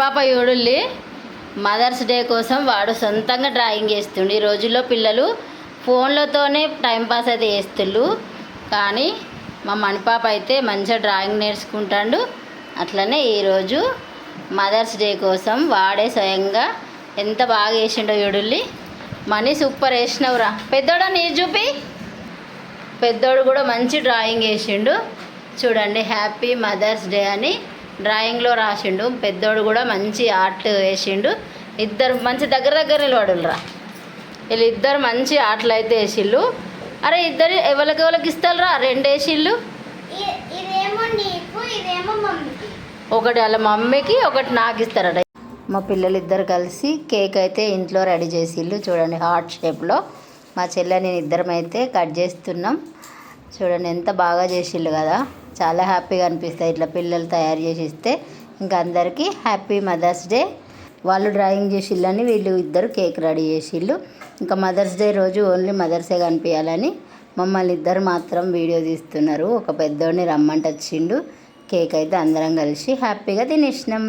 పాప యూడుల్లి mothers day కోసం వాడు సొంతంగా డ్రాయింగ్ చేస్తుండు. ఈ రోజుల్లో పిల్లలు ఫోన్లతోనే టైంపాస్ అయితే చేస్తుళ్ళు, కానీ మా మణిపాప అయితే మంచిగా డ్రాయింగ్ నేర్చుకుంటాడు. అట్లనే ఈరోజు మదర్స్ డే కోసం వాడే స్వయంగా ఎంత బాగా వేసిండో యూడుల్లి. Money super వేసినవురా. పెద్దోడు నీ చూపి. పెద్దోడు కూడా మంచి డ్రాయింగ్ వేసిండు చూడండి. హ్యాపీ మదర్స్ డే అని డ్రాయింగ్లో రాసిండు. పెద్దోడు కూడా మంచి ఆర్ట్ వేసిండు. ఇద్దరు మంచి దగ్గర నిలబడురా. వీళ్ళిద్దరు మంచి ఆటలు అయితే వేసిళ్ళు. అరే ఇద్దరు ఎవరికి ఇస్తారా? రెండు వేసిళ్ళు. ఒకటి వాళ్ళ మమ్మీకి, ఒకటి నాకు ఇస్తారట. మా పిల్లలు ఇద్దరు కలిసి కేక్ అయితే ఇంట్లో రెడీ చేసిళ్ళు చూడండి. హార్ట్ షేప్లో మా చెల్లె నేను ఇద్దరం అయితే కట్ చేస్తున్నాం. చూడండి ఎంత బాగా చేసిళ్ళు కదా. చాలా హ్యాపీగా అనిపిస్తాయి ఇట్లా పిల్లలు తయారు చేసి ఇస్తే. ఇంకా అందరికీ హ్యాపీ మదర్స్ డే. వాళ్ళు డ్రాయింగ్ చేసిళ్ళని వీళ్ళు ఇద్దరు కేక్ రెడీ చేసిళ్ళు. ఇంకా మదర్స్ డే రోజు ఓన్లీ మదర్సే కనిపించాలని మమ్మల్ని ఇద్దరు మాత్రం వీడియో తీస్తున్నారు. ఒక పెద్దోడిని రమ్మంటే వచ్చిండు. కేక్ అయితే అందరం కలిసి హ్యాపీగా తినేసినాం.